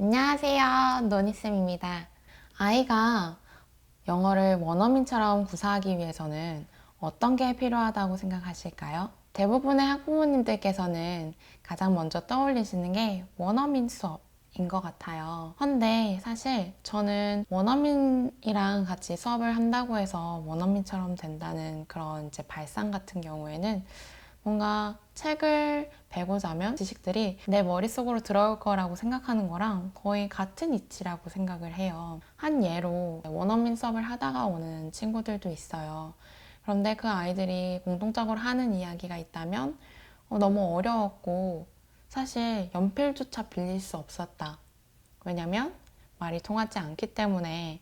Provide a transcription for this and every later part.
안녕하세요. 노니쌤입니다. 아이가 영어를 원어민처럼 구사하기 위해서는 어떤 게 필요하다고 생각하실까요? 대부분의 학부모님들께서는 가장 먼저 떠올리시는 게 원어민 수업인 것 같아요. 근데 사실 저는 원어민이랑 같이 수업을 한다고 해서 원어민처럼 된다는 그런 이제 발상 같은 경우에는 뭔가 책을 배고자면 지식들이 내 머릿속으로 들어올 거라고 생각하는 거랑 거의 같은 이치라고 생각을 해요. 한 예로 원어민 수업을 하다가 오는 친구들도 있어요. 그런데 그 아이들이 공통적으로 하는 이야기가 있다면 너무 어려웠고 사실 연필조차 빌릴 수 없었다. 왜냐면 말이 통하지 않기 때문에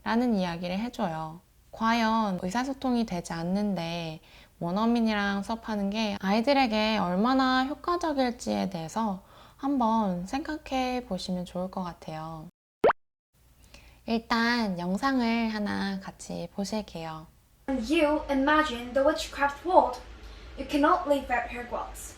라는 이야기를 해줘요. 과연 의사소통이 되지 않는데 원어민이랑 수업하는 게 아이들에게 얼마나 효과적일지에 대해서 한번 생각해 보시면 좋을 것 같아요. 일단 영상을 하나 같이 보실게요. When you imagine the witchcraft world, you cannot live at Hogwarts.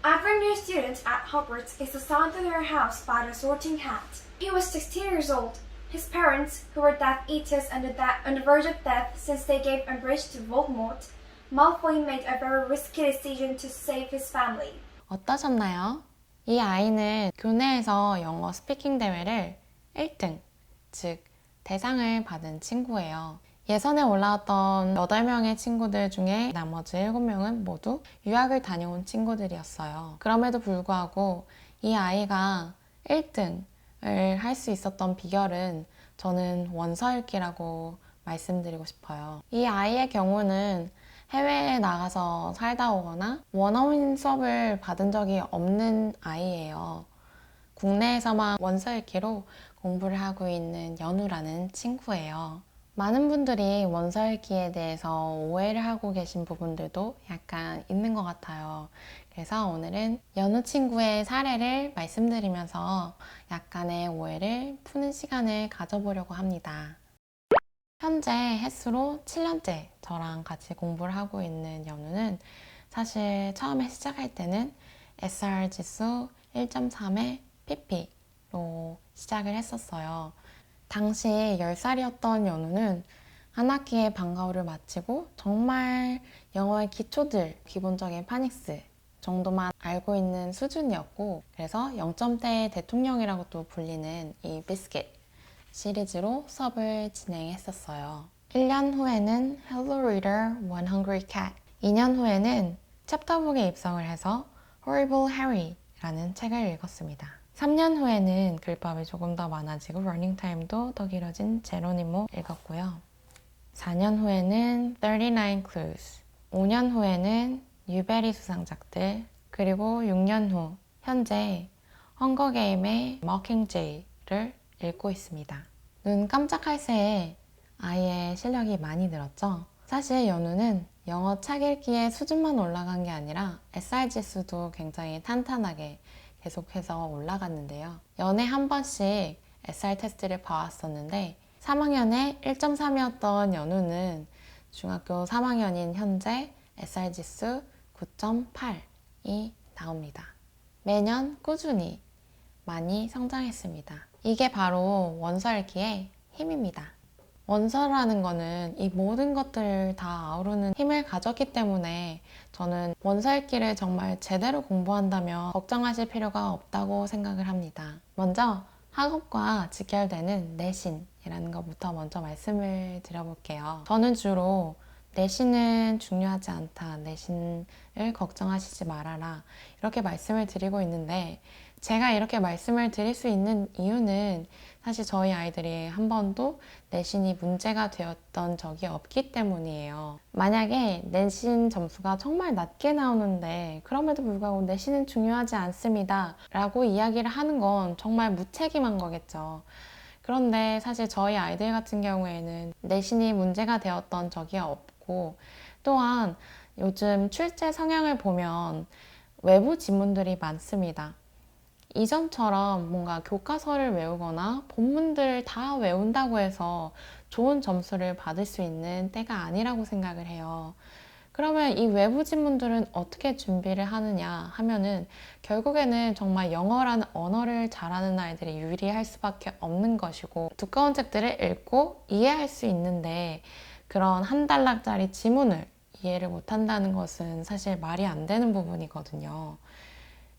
Every new student at Hogwarts is assigned to their house by the Sorting Hat. He was 16 years old. His parents, who were Death Eaters and on the verge of death since they gave umbrage to Voldemort, Malfoy made a very risky decision to save his family. 어떠셨나요? 이 아이는 교내에서 영어 스피킹 대회를 1등, 즉 대상을 받은 친구예요. 예선에 올라왔던 8명의 친구들 중에 나머지 7명은 모두 유학을 다녀온 친구들이었어요. 그럼에도 불구하고 이 아이가 1등을 할 수 있었던 비결은 저는 원서 읽기라고 말씀드리고 싶어요. 이 아이의 경우는 해외에 나가서 살다 오거나 원어민 수업을 받은 적이 없는 아이예요. 국내에서만 원서 읽기로 공부를 하고 있는 연우라는 친구예요. 많은 분들이 원서 읽기에 대해서 오해를 하고 계신 부분들도 약간 있는 것 같아요. 그래서 오늘은 연우 친구의 사례를 말씀드리면서 약간의 오해를 푸는 시간을 가져보려고 합니다. 현재 햇수로 7년째 저랑 같이 공부를 하고 있는 연우는 사실 처음에 시작할 때는 SR 지수 1.3의 PP로 시작을 했었어요. 당시 10살이었던 연우는 한 학기에 방과후를 마치고 정말 영어의 기초들, 기본적인 파닉스 정도만 알고 있는 수준이었고, 그래서 0점대 대통령이라고 또 불리는 이 비스킷 시리즈로 수업을 진행했었어요. 1년 후에는 Hello Reader, One Hungry Cat, 2년 후에는 챕터북에 입성을 해서 Horrible Harry라는 책을 읽었습니다. 3년 후에는 글법이 조금 더 많아지고 러닝타임도 더 길어진 제로니모 읽었고요. 4년 후에는 39 Clues, 5년 후에는 뉴베리 수상작들, 그리고 6년 후 현재 헝거게임의 Mockingjayl을 읽고 있습니다. 눈 깜짝할 새에 아이의 실력이 많이 늘었죠. 사실 연우는 영어 책 읽기의 수준만 올라간 게 아니라 SR 지수도 굉장히 탄탄하게 계속해서 올라갔는데요. 연에 한 번씩 SR 테스트를 봐왔었는데 3학년에 1.3이었던 연우는 중학교 3학년인 현재 SR 지수 9.8이 나옵니다. 매년 꾸준히 많이 성장했습니다. 이게 바로 원서 읽기의 힘입니다. 원서라는 거는 이 모든 것들을 다 아우르는 힘을 가졌기 때문에 저는 원서 읽기를 정말 제대로 공부한다면 걱정하실 필요가 없다고 생각을 합니다. 먼저 학업과 직결되는 내신이라는 것부터 먼저 말씀을 드려볼게요. 저는 주로 내신은 중요하지 않다, 내신을 걱정하시지 말아라 이렇게 말씀을 드리고 있는데, 제가 이렇게 말씀을 드릴 수 있는 이유는 사실 저희 아이들이 한 번도 내신이 문제가 되었던 적이 없기 때문이에요. 만약에 내신 점수가 정말 낮게 나오는데 그럼에도 불구하고 내신은 중요하지 않습니다 라고 이야기를 하는 건 정말 무책임한 거겠죠. 그런데 사실 저희 아이들 같은 경우에는 내신이 문제가 되었던 적이 없고, 또한 요즘 출제 성향을 보면 외부 지문들이 많습니다. 이전처럼 뭔가 교과서를 외우거나 본문들을 다 외운다고 해서 좋은 점수를 받을 수 있는 때가 아니라고 생각을 해요. 그러면 이 외부 지문들은 어떻게 준비를 하느냐 하면은 결국에는 정말 영어라는 언어를 잘하는 아이들이 유리할 수밖에 없는 것이고, 두꺼운 책들을 읽고 이해할 수 있는데 그런 한 달락짜리 지문을 이해를 못한다는 것은 사실 말이 안 되는 부분이거든요.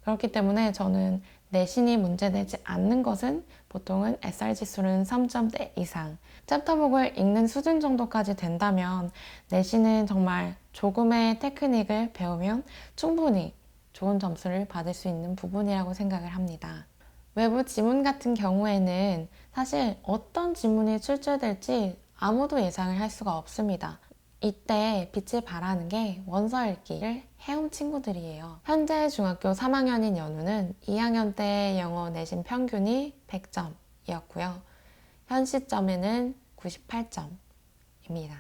그렇기 때문에 저는 내신이 문제되지 않는 것은 보통은 SR 지수는 3점대 이상, 챕터북을 읽는 수준 정도까지 된다면 내신은 정말 조금의 테크닉을 배우면 충분히 좋은 점수를 받을 수 있는 부분이라고 생각을 합니다. 외부 지문 같은 경우에는 사실 어떤 지문이 출제될지 아무도 예상을 할 수가 없습니다. 이때 빛을 발하는 게 원서 읽기를 해온 친구들이에요. 현재 중학교 3학년인 연우는 2학년 때 영어 내신 평균이 100점이었고요. 현 시점에는 98점입니다.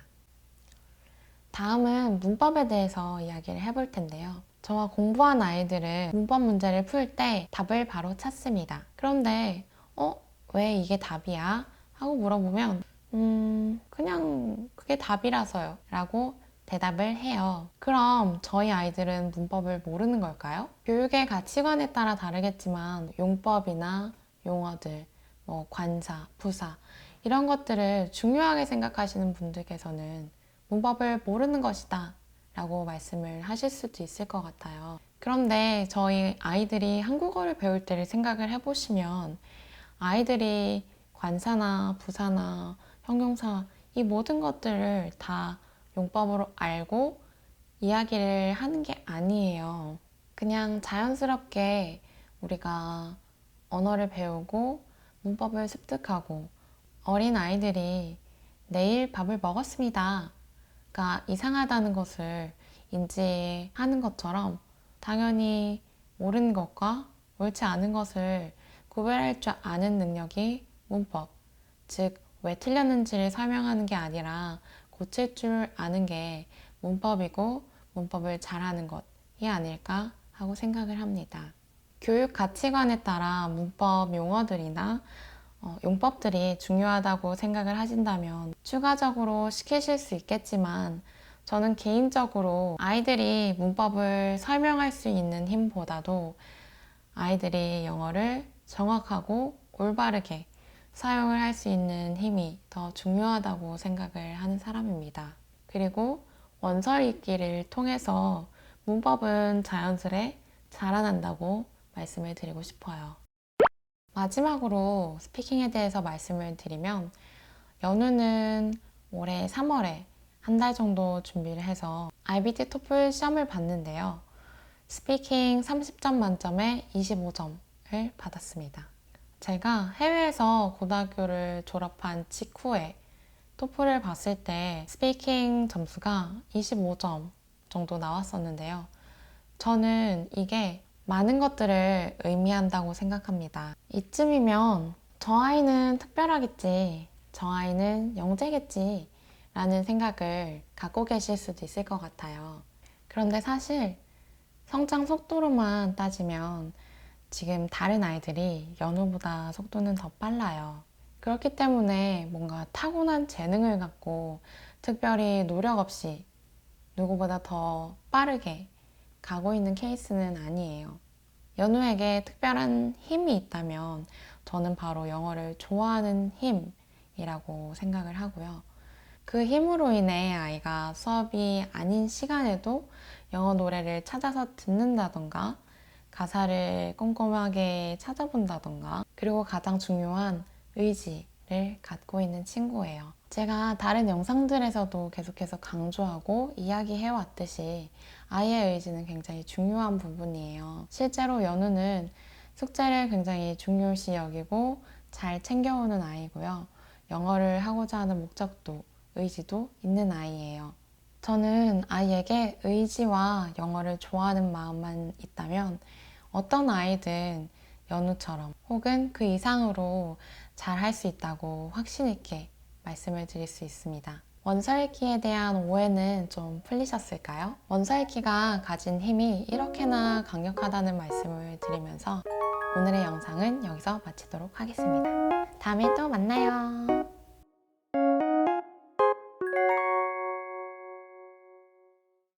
다음은 문법에 대해서 이야기를 해볼 텐데요. 저와 공부한 아이들은 문법 문제를 풀 때 답을 바로 찾습니다. 그런데 왜 이게 답이야? 하고 물어보면 그냥 그게 답이라서요 라고 대답을 해요. 그럼 저희 아이들은 문법을 모르는 걸까요? 교육의 가치관에 따라 다르겠지만 용법이나 용어들, 관사, 부사 이런 것들을 중요하게 생각하시는 분들께서는 문법을 모르는 것이다 라고 말씀을 하실 수도 있을 것 같아요. 그런데 저희 아이들이 한국어를 배울 때를 생각을 해보시면 아이들이 관사나 부사나 형용사 이 모든 것들을 다 용법으로 알고 이야기를 하는 게 아니에요. 그냥 자연스럽게 우리가 언어를 배우고 문법을 습득하고 어린 아이들이 내일 밥을 먹었습니다 가 이상하다는 것을 인지하는 것처럼 당연히 옳은 것과 옳지 않은 것을 구별할 줄 아는 능력이 문법, 즉 왜 틀렸는지를 설명하는 게 아니라 고칠 줄 아는 게 문법이고 문법을 잘하는 것이 아닐까 하고 생각을 합니다. 교육 가치관에 따라 문법 용어들이나 용법들이 중요하다고 생각을 하신다면 추가적으로 시키실 수 있겠지만 저는 개인적으로 아이들이 문법을 설명할 수 있는 힘보다도 아이들이 영어를 정확하고 올바르게 사용을 할 수 있는 힘이 더 중요하다고 생각을 하는 사람입니다. 그리고 원서 읽기를 통해서 문법은 자연스레 자라난다고 말씀을 드리고 싶어요. 마지막으로 스피킹에 대해서 말씀을 드리면 연우는 올해 3월에 한 달 정도 준비를 해서 IBT 토플 시험을 봤는데요. 스피킹 30점 만점에 25점을 받았습니다. 제가 해외에서 고등학교를 졸업한 직후에 토플을 봤을 때 스피킹 점수가 25점 정도 나왔었는데요. 저는 이게 많은 것들을 의미한다고 생각합니다. 이쯤이면 저 아이는 특별하겠지, 저 아이는 영재겠지 라는 생각을 갖고 계실 수도 있을 것 같아요. 그런데 사실 성장 속도로만 따지면 지금 다른 아이들이 연우보다 속도는 더 빨라요. 그렇기 때문에 뭔가 타고난 재능을 갖고 특별히 노력 없이 누구보다 더 빠르게 가고 있는 케이스는 아니에요. 연우에게 특별한 힘이 있다면 저는 바로 영어를 좋아하는 힘이라고 생각을 하고요. 그 힘으로 인해 아이가 수업이 아닌 시간에도 영어 노래를 찾아서 듣는다던가 가사를 꼼꼼하게 찾아본다던가 그리고 가장 중요한 의지를 갖고 있는 친구예요. 제가 다른 영상들에서도 계속해서 강조하고 이야기해 왔듯이 아이의 의지는 굉장히 중요한 부분이에요. 실제로 연우는 숙제를 굉장히 중요시 여기고 잘 챙겨오는 아이고요. 영어를 하고자 하는 목적도 의지도 있는 아이예요. 저는 아이에게 의지와 영어를 좋아하는 마음만 있다면 어떤 아이든 연우처럼 혹은 그 이상으로 잘 할 수 있다고 확신 있게 말씀을 드릴 수 있습니다. 원서 읽기에 대한 오해는 좀 풀리셨을까요? 원서 읽기가 가진 힘이 이렇게나 강력하다는 말씀을 드리면서 오늘의 영상은 여기서 마치도록 하겠습니다. 다음에 또 만나요.